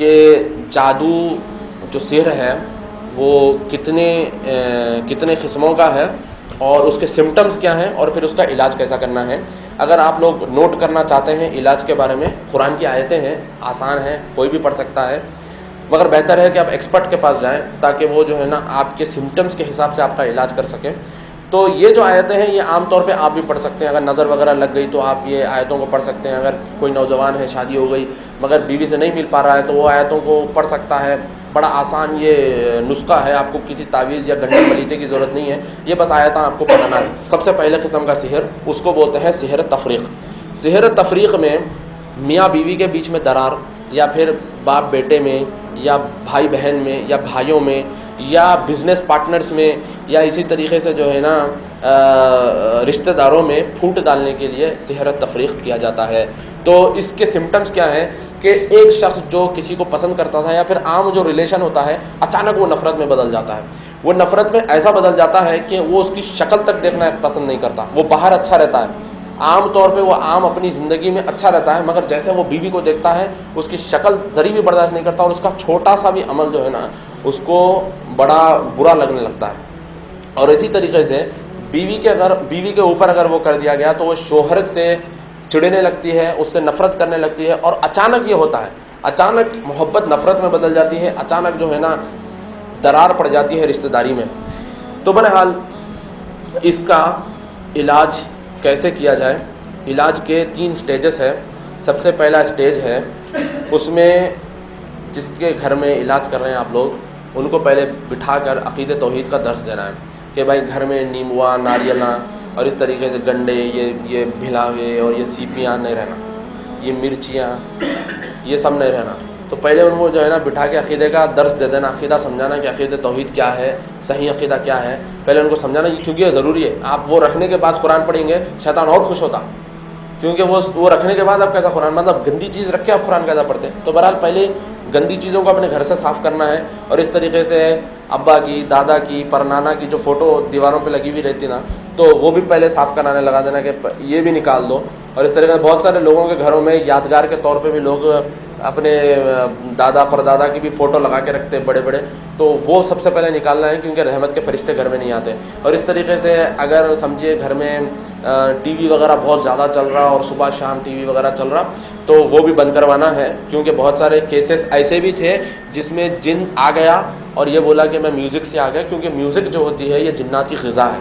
کہ جادو جو سحر ہے وہ کتنے قسموں کا ہے اور اس کے سمٹمز کیا ہیں اور پھر اس کا علاج کیسا کرنا ہے. اگر آپ لوگ نوٹ کرنا چاہتے ہیں علاج کے بارے میں، قرآن کی آیتیں ہیں، آسان ہیں، کوئی بھی پڑھ سکتا ہے، مگر بہتر ہے کہ آپ ایکسپرٹ کے پاس جائیں تاکہ وہ جو ہے نا آپ کے سمٹمز کے حساب سے آپ کا علاج کر سکیں. تو یہ جو آیتیں ہیں یہ عام طور پہ آپ بھی پڑھ سکتے ہیں. اگر نظر وغیرہ لگ گئی تو آپ یہ آیتوں کو پڑھ سکتے ہیں. اگر کوئی نوجوان ہے، شادی ہو گئی مگر بیوی سے نہیں مل پا رہا ہے تو وہ آیتوں کو پڑھ سکتا ہے. بڑا آسان یہ نسخہ ہے، آپ کو کسی تعویذ یا گنڈے پلیتے کی ضرورت نہیں ہے، یہ بس آیتیں آپ کو پڑھنا ہے. سب سے پہلے قسم کا سحر اس کو بولتے ہیں سحر تفریق. سحر تفریق میں میاں بیوی کے بیچ میں درار، یا پھر باپ بیٹے میں، یا بھائی بہن میں، یا بھائیوں میں، یا بزنس پارٹنرز میں، یا اسی طریقے سے جو ہے نا رشتہ داروں میں پھوٹ ڈالنے کے لیے سحر تفریق کیا جاتا ہے. تو اس کے سمٹمز کیا ہیں کہ ایک شخص جو کسی کو پسند کرتا تھا یا پھر عام جو ریلیشن ہوتا ہے اچانک وہ نفرت میں بدل جاتا ہے. وہ نفرت میں ایسا بدل جاتا ہے کہ وہ اس کی شکل تک دیکھنا پسند نہیں کرتا. وہ باہر اچھا رہتا ہے، عام طور پہ وہ عام اپنی زندگی میں اچھا رہتا ہے، مگر جیسے وہ بیوی کو دیکھتا ہے اس کی شکل ذری بھی برداشت نہیں کرتا اور اس کا چھوٹا سا بھی عمل جو ہے نا اس کو بڑا برا لگنے لگتا ہے. اور اسی طریقے سے بیوی کے اوپر اگر وہ کر دیا گیا تو وہ شوہر سے چڑھنے لگتی ہے، اس سے نفرت کرنے لگتی ہے. اور اچانک یہ ہوتا ہے، اچانک محبت نفرت میں بدل جاتی ہے، اچانک جو ہے نا درار پڑ جاتی ہے رشتہ داری میں. تو بہرحال اس کا علاج کیسے کیا جائے؟ علاج کے 3 سٹیجز ہے. سب سے پہلا سٹیج ہے، اس میں جس کے گھر میں علاج کر رہے ہیں آپ لوگ ان کو پہلے بٹھا کر عقیدہ توحید کا درس دینا ہے کہ بھائی گھر میں نیموا، ناریلاں اور اس طریقے سے گنڈے، یہ بھلاوے اور یہ سیپیاں نہیں رہنا، یہ مرچیاں یہ سب نہیں رہنا. تو پہلے ان کو جو ہے نا بٹھا کے عقیدے کا درس دے دینا، عقیدہ سمجھانا کہ عقیدہ توحید کیا ہے، صحیح عقیدہ کیا ہے. پہلے ان کو سمجھانا کیونکہ یہ ضروری ہے. آپ وہ رکھنے کے بعد قرآن پڑھیں گے شیطان اور خوش ہوتا، کیونکہ وہ رکھنے کے بعد آپ کیسا قرآن، مطلب گندی چیز رکھ کے آپ قرآن کیسا پڑھتے ہیں. تو بہرحال پہلے گندی چیزوں کو اپنے گھر سے صاف کرنا ہے. اور اس طریقے سے ابا کی، دادا کی، پرنانا کی جو فوٹو دیواروں پہ لگی ہوئی رہتی نا تو وہ بھی پہلے صاف کرانے لگا دینا کہ یہ بھی نکال دو. اور اس طریقے سے بہت سارے لوگوں کے گھروں میں یادگار کے طور پہ بھی لوگ اپنے دادا پردادا کی بھی فوٹو لگا کے رکھتے بڑے بڑے، تو وہ سب سے پہلے نکالنا ہے کیونکہ رحمت کے فرشتے گھر میں نہیں آتے. اور اس طریقے سے اگر سمجھیے گھر میں ٹی وی وغیرہ بہت زیادہ چل رہا اور صبح شام ٹی وی وغیرہ چل رہا تو وہ بھی بند کروانا ہے، کیونکہ بہت سارے کیسز ایسے بھی تھے جس میں جن آ گیا اور یہ بولا کہ میں میوزک سے آ گیا، کیونکہ میوزک جو ہوتی ہے یہ جنات کی غذا ہے.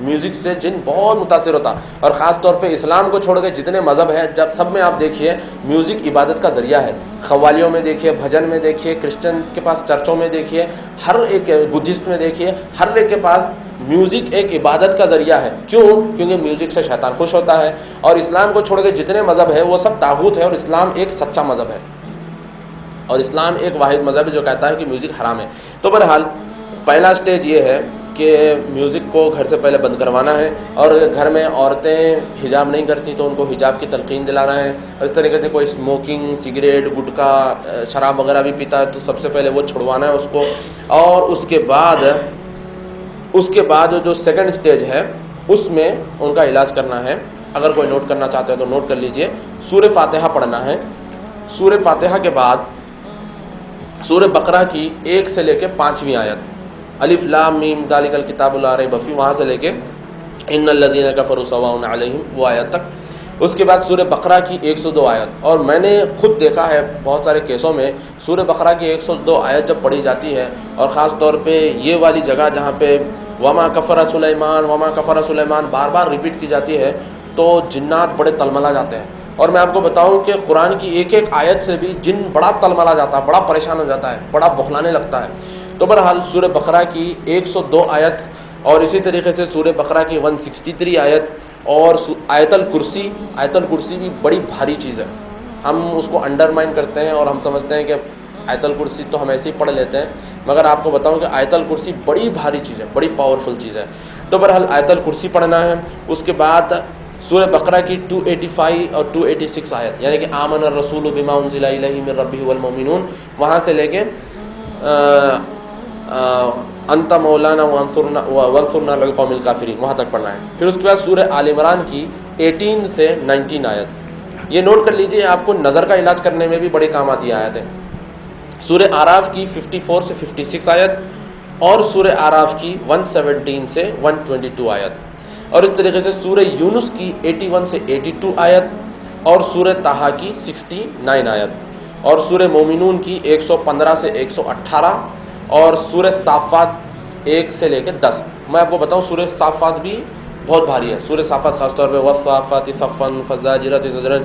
میوزک سے جن بہت متاثر ہوتا، اور خاص طور پہ اسلام کو چھوڑ کے جتنے مذہب ہیں جب سب میں آپ دیکھیے میوزک عبادت کا ذریعہ ہے. قوالیوں میں دیکھیے، بھجن میں دیکھیے، کرسچنس کے پاس چرچوں میں دیکھیے، ہر ایک بدھسٹ میں دیکھیے، ہر ایک کے پاس میوزک ایک عبادت کا ذریعہ ہے. کیوں؟ کیونکہ میوزک سے شیطان خوش ہوتا ہے. اور اسلام کو چھوڑ کے جتنے مذہب ہیں وہ سب طاغوت ہے اور اسلام ایک سچا مذہب ہے، اور اسلام ایک واحد مذہب ہے جو کہتا ہے کہ میوزک حرام ہے. تو بہرحال پہلا سٹیج یہ ہے کہ میوزک کو گھر سے پہلے بند کروانا ہے. اور گھر میں عورتیں حجاب نہیں کرتی تو ان کو حجاب کی تلقین دلانا ہے. اور اس طریقے سے کوئی اسموکنگ، سگریٹ، گٹکا، شراب وغیرہ بھی پیتا ہے تو سب سے پہلے وہ چھڑوانا ہے اس کو. اور اس کے بعد جو سیکنڈ سٹیج ہے اس میں ان کا علاج کرنا ہے. اگر کوئی نوٹ کرنا چاہتے ہیں تو نوٹ کر لیجئے. سورہ فاتحہ پڑھنا ہے. سورہ فاتحہ کے بعد سورہ بقرہ کی 1 سے لے کے 5ویں آیت، الف لام میم ذالک الکتاب لا ریب فیہ، وہاں سے لے کے ان الذین کفروا سواء علیہم وہ آیت تک. اس کے بعد سورہ بقرہ کی 102 آیت. اور میں نے خود دیکھا ہے بہت سارے کیسوں میں سورہ بقرہ کی 102 آیت جب پڑھی جاتی ہے اور خاص طور پہ یہ والی جگہ جہاں پہ وما کفر سلیمان وما کفر سلیمان بار بار ریپیٹ کی جاتی ہے تو جنات بڑے تلملا جاتے ہیں. اور میں آپ کو بتاؤں کہ قرآن کی ایک ایک آیت سے بھی جن بڑا تلملا جاتا ہے، بڑا پریشان ہو جاتا ہے، بڑا بخلانے لگتا ہے. تو بہرحال سورہ بقرہ کی 102 آیت اور اسی طریقے سے سورہ بقرہ کی 163 آیت اور آیت الکرسی بھی بڑی بھاری چیز ہے. ہم اس کو انڈرمائن کرتے ہیں اور ہم سمجھتے ہیں کہ آیت الکرسی تو ہم ایسے ہی پڑھ لیتے ہیں، مگر آپ کو بتاؤں کہ آیت الکرسی بڑی بھاری چیز ہے، بڑی پاورفل چیز ہے. تو بہرحال آیت الکرسی پڑھنا ہے. اس کے بعد سورہ بقرہ کی 285 اور 286 آیت، یعنی کہ آمن الرسول بما انزل الیہ من ربہ والمؤمنون، وہاں سے لے کے انت مولانا وانصرنا علی القوم الکافرین وہاں تک پڑھنا ہے. پھر اس کے بعد سورہ آل عمران کی 18 سے 19 آیت. یہ نوٹ کر لیجئے، آپ کو نظر کا علاج کرنے میں بھی بڑے کام آتی آیت ہے. سورہ آراف کی 54 سے 56 آیت اور سورہ آراف کی 117 سے 122 آیت، اور اس طریقے سے سورہ یونس کی 81 سے 82 آیت اور سورہ طٰہٰ کی 69 آیت اور سورہ مومنون کی 115 سے 118 اور سورہ صافات 1 سے لے کے 10۔ میں آپ کو بتاؤں سورہ صافات بھی بہت بھاری ہے، سورہ صافات خاص طور پہ والصافات صفا فالزاجرات زجرا،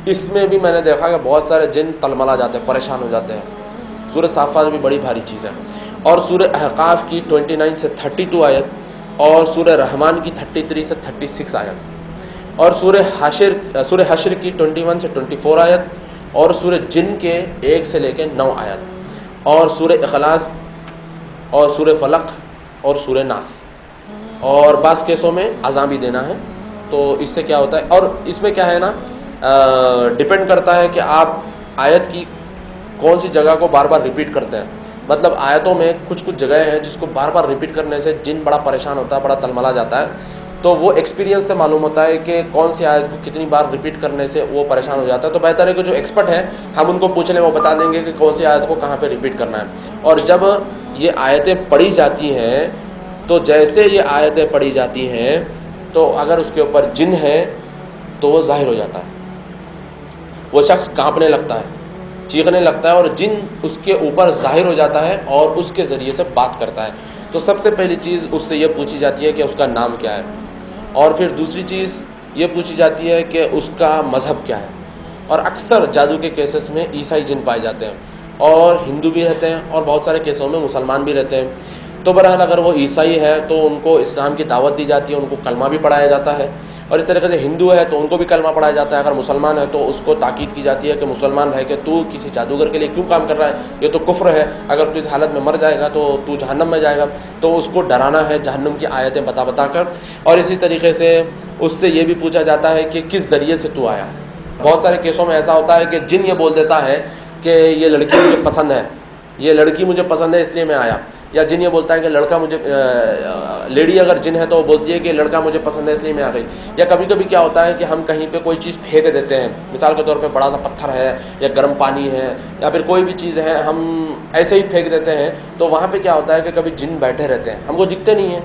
اس میں بھی میں نے دیکھا کہ بہت سارے جن تلملا جاتے ہیں، پریشان ہو جاتے ہیں۔ سورہ صافات بھی بڑی بھاری چیز ہے، اور سورہ احقاف کی 29 سے 32 آیت اور سورہ رحمان کی 33 سے 36 آیت اور سورہ حشر کی 21 سے 24 آیت اور سورہ جن کے 1 سے لے کے 9 آیت اور سورہ اخلاص اور سورہ فلق اور سورہ ناس، اور بعض کیسوں میں اذان بھی دینا ہے۔ تو اس سے کیا ہوتا ہے، اور اس میں کیا ہے نا، ڈپینڈ کرتا ہے کہ آپ آیت کی کون سی جگہ کو بار بار ریپیٹ کرتے ہیں۔ مطلب آیتوں میں کچھ جگہیں ہیں جس کو بار بار ریپیٹ کرنے سے جن بڑا پریشان ہوتا ہے، بڑا تلملا جاتا ہے، تو وہ ایکسپیرینس سے معلوم ہوتا ہے کہ کون سی آیت کو کتنی بار ریپیٹ کرنے سے وہ پریشان ہو جاتا ہے۔ تو بہتر ہے کہ جو ایکسپرٹ ہیں ہم ان کو پوچھ لیں، وہ بتا دیں گے کہ کون سی آیت کو کہاں پہ ریپیٹ کرنا ہے۔ اور جب یہ آیتیں پڑھی جاتی ہیں تو جیسے یہ آیتیں پڑھی جاتی ہیں تو اگر اس کے اوپر جن ہے تو وہ ظاہر ہو جاتا ہے، وہ شخص کانپنے لگتا ہے، چیخنے لگتا ہے، اور جن اس کے اوپر ظاہر ہو جاتا ہے اور اس کے ذریعے سے بات کرتا ہے۔ تو سب سے پہلی چیز اس سے یہ پوچھی جاتی ہے کہ اس کا نام کیا ہے، اور پھر دوسری چیز یہ پوچھی جاتی ہے کہ اس کا مذہب کیا ہے۔ اور اکثر جادو کے کیسز میں عیسائی جن پائے جاتے ہیں، اور ہندو بھی رہتے ہیں، اور بہت سارے کیسوں میں مسلمان بھی رہتے ہیں۔ تو بہرحال اگر وہ عیسائی ہے تو ان کو اسلام کی دعوت دی جاتی ہے، ان کو کلمہ بھی پڑھایا جاتا ہے، اور اس طریقے سے ہندو ہے تو ان کو بھی کلمہ پڑھایا جاتا ہے۔ اگر مسلمان ہے تو اس کو تاکید کی جاتی ہے کہ مسلمان رہ کے تو کسی جادوگر کے لیے کیوں کام کر رہا ہے، یہ تو کفر ہے، اگر تو اس حالت میں مر جائے گا تو تو جہنم میں جائے گا۔ تو اس کو ڈرانا ہے جہنم کی آیتیں بتا کر، اور اسی طریقے سے اس سے یہ بھی پوچھا جاتا ہے کہ کس ذریعے سے تو آیا۔ بہت سارے کیسوں میں ایسا ہوتا ہے کہ جن یہ بول دیتا ہے کہ یہ لڑکی مجھے پسند ہے، یہ لڑکی مجھے پسند ہے اس لیے میں آیا، یا جن یہ بولتا ہے کہ لڑکا مجھے لیڈی اگر جن ہے تو وہ بولتی ہے کہ لڑکا مجھے پسند ہے اس لیے میں آ گئی۔ یا کبھی کبھی کیا ہوتا ہے کہ ہم کہیں پہ کوئی چیز پھینک دیتے ہیں، مثال کے طور پہ بڑا سا پتھر ہے یا گرم پانی ہے یا پھر کوئی بھی چیز ہے، ہم ایسے ہی پھینک دیتے ہیں، تو وہاں پہ کیا ہوتا ہے کہ کبھی جن بیٹھے رہتے ہیں، ہم کو دکھتے نہیں ہیں،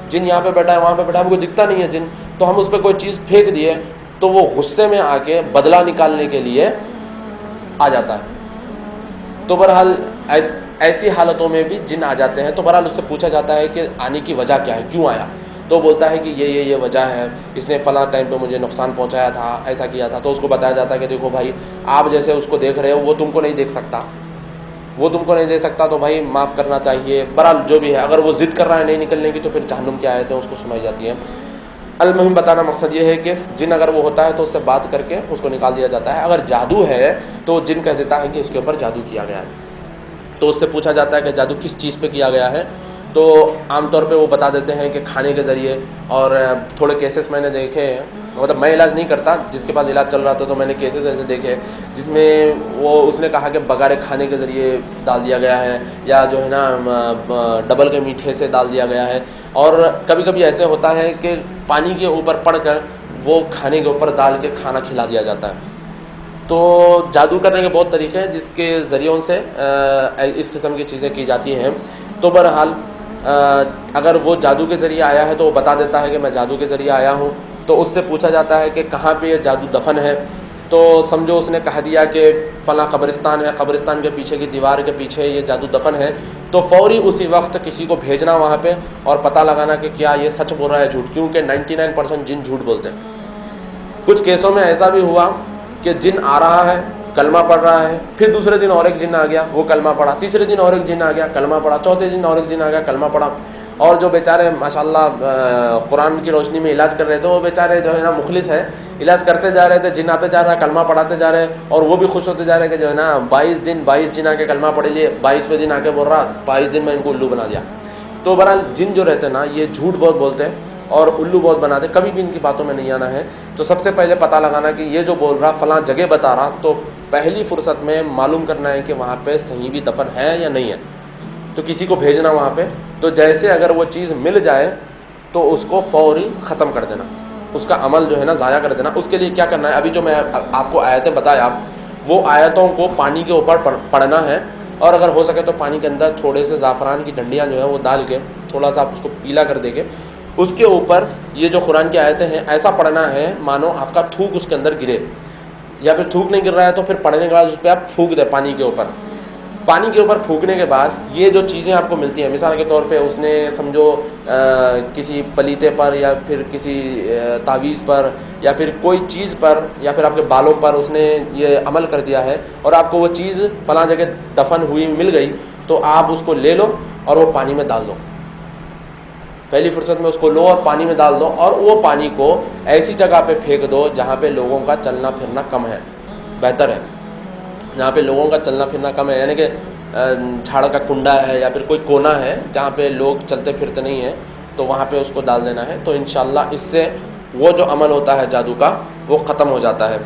جن یہاں پہ بیٹھا ہے وہاں پہ بیٹھا ہے، ہم کو دکھتا نہیں ہے جن، تو ہم اس پہ کوئی چیز پھینک دیے تو وہ غصے میں آ کے بدلہ نکالنے کے لیے آ جاتا ہے۔ تو بہرحال ایسی حالتوں میں بھی جن آ جاتے ہیں، تو بہرحال اس سے پوچھا جاتا ہے کہ آنے کی وجہ کیا ہے، کیوں آیا، تو بولتا ہے کہ یہ وجہ ہے، اس نے فلاں ٹائم پہ مجھے نقصان پہنچایا تھا، ایسا کیا تھا۔ تو اس کو بتایا جاتا ہے کہ دیکھو بھائی، آپ جیسے اس کو دیکھ رہے ہو وہ تم کو نہیں دیکھ سکتا، وہ تم کو نہیں دے سکتا، تو بھائی معاف کرنا چاہیے۔ بہرحال جو بھی ہے، اگر وہ ضد کر رہا ہے نہیں نکلنے کی تو پھر جہنم کی آیتیں اس کو سنائی جاتی ہیں۔ المہم بتانا مقصد یہ ہے کہ جن اگر وہ ہوتا ہے تو اس سے بات کر کے اس کو نکال دیا جاتا ہے۔ اگر جادو ہے تو جن کہہ دیتا ہے کہ اس کے اوپر جادو کیا گیا ہے، تو اس سے پوچھا جاتا ہے کہ جادو کس چیز پہ کیا گیا ہے، تو عام طور پہ وہ بتا دیتے ہیں کہ کھانے کے ذریعے، اور تھوڑے کیسز میں نے دیکھے ہیں، مطلب میں علاج نہیں کرتا، جس کے پاس علاج چل رہا تھا تو میں نے کیسز ایسے دیکھے جس میں اس نے کہا کہ بغیر کھانے کے ذریعے ڈال دیا گیا ہے، یا جو ہے نا ڈبل کے میٹھے سے ڈال دیا گیا ہے، اور کبھی کبھی ایسے ہوتا ہے کہ پانی کے اوپر پڑ کر وہ کھانے کے اوپر ڈال کے کھانا کھلا دیا جاتا ہے۔ تو جادو کرنے کے بہت طریقے ہیں جس کے ذریعوں سے اس قسم کی چیزیں کی جاتی ہیں۔ تو بہرحال اگر وہ جادو کے ذریعے آیا ہے تو وہ بتا دیتا ہے کہ میں جادو کے ذریعے آیا ہوں، تو اس سے پوچھا جاتا ہے کہ کہاں پہ یہ جادو دفن ہے، تو سمجھو اس نے کہہ دیا کہ فلاں قبرستان ہے، قبرستان کے پیچھے کی دیوار کے پیچھے یہ جادو دفن ہے، تو فوری اسی وقت کسی کو بھیجنا وہاں پہ اور پتہ لگانا کہ کیا یہ سچ بول رہا ہے جھوٹ، کیونکہ 99% جن جھوٹ بولتے ہیں۔ کچھ کیسوں میں ایسا بھی ہوا کہ جن آ رہا ہے، کلمہ پڑھ رہا ہے، پھر دوسرے دن اور ایک جن آ گیا، وہ کلمہ پڑھا، تیسرے دن اور ایک جن آ گیا، کلمہ پڑھا، چوتھے دن اور ایک جن آ گیا، کلمہ پڑھا، اور جو بیچارے ماشاءاللہ قرآن کی روشنی میں علاج کر رہے تھے وہ بیچارے جو ہے نا مخلص ہے، علاج کرتے جا رہے تھے، جن آتے جا رہا ہے، کلمہ پڑھاتے جا رہے، اور وہ بھی خوش ہوتے جا رہے کہ جو ہے نا 22 جن آ کے کلمہ پڑھ لیے، 22ویں دن آ کے بول رہا 22 دن میں ان کو الو بنا دیا۔ تو بہرحال جن جو رہتے ہیں نا یہ جھوٹ بہت بولتے ہیں اور الو بہت بناتے، کبھی بھی ان کی باتوں میں نہیں آنا ہے۔ تو سب سے پہلے پتہ لگانا کہ یہ جو بول رہا فلاں جگہ بتا رہا، تو پہلی فرصت میں معلوم کرنا ہے کہ وہاں پہ صحیح بھی دفن ہے یا نہیں ہے، تو کسی کو بھیجنا وہاں پہ، تو جیسے اگر وہ چیز مل جائے تو اس کو فوری ختم کر دینا، اس کا عمل جو ہے نا ضائع کر دینا۔ اس کے لیے کیا کرنا ہے، ابھی جو میں آپ کو آیتیں بتایا وہ آیتوں کو پانی کے اوپر پڑھنا ہے، اور اگر ہو سکے تو پانی کے اندر تھوڑے سے زعفران کی ڈنڈیاں جو ہیں وہ ڈال کے تھوڑا سا آپ اس کو پیلا کر دے کے اس کے اوپر یہ جو قرآن کی آیتیں ہیں ایسا پڑھنا ہے مانو آپ کا تھوک اس کے اندر گرے، یا پھر تھوک نہیں گر رہا ہے تو پھر پڑھنے کے بعد اس پہ آپ پھونک دیں پانی کے اوپر. پانی کے اوپر پھونکنے کے بعد یہ جو چیزیں آپ کو ملتی ہیں، مثال کے طور پہ اس نے سمجھو کسی پلیتے پر یا پھر کسی تعویذ پر یا پھر کوئی چیز پر یا پھر آپ کے بالوں پر اس نے یہ عمل کر دیا ہے اور آپ کو وہ چیز فلاں جگہ دفن ہوئی مل گئی، تو آپ اس کو لے لو اور وہ پانی میں ڈال دو. پہلی فرصت میں اس کو لو اور پانی میں ڈال دو، اور وہ پانی کو ایسی جگہ پہ پھینک دو جہاں پہ لوگوں کا چلنا پھرنا کم ہے، بہتر ہے جہاں پہ لوگوں کا چلنا پھرنا کم ہے، یعنی کہ جھاڑ کا کنڈا ہے یا پھر کوئی کونا ہے جہاں پہ لوگ چلتے پھرتے نہیں ہیں، تو وہاں پہ اس کو ڈال دینا ہے. تو انشاءاللہ اس سے وہ جو عمل ہوتا ہے جادو کا وہ ختم ہو جاتا ہے.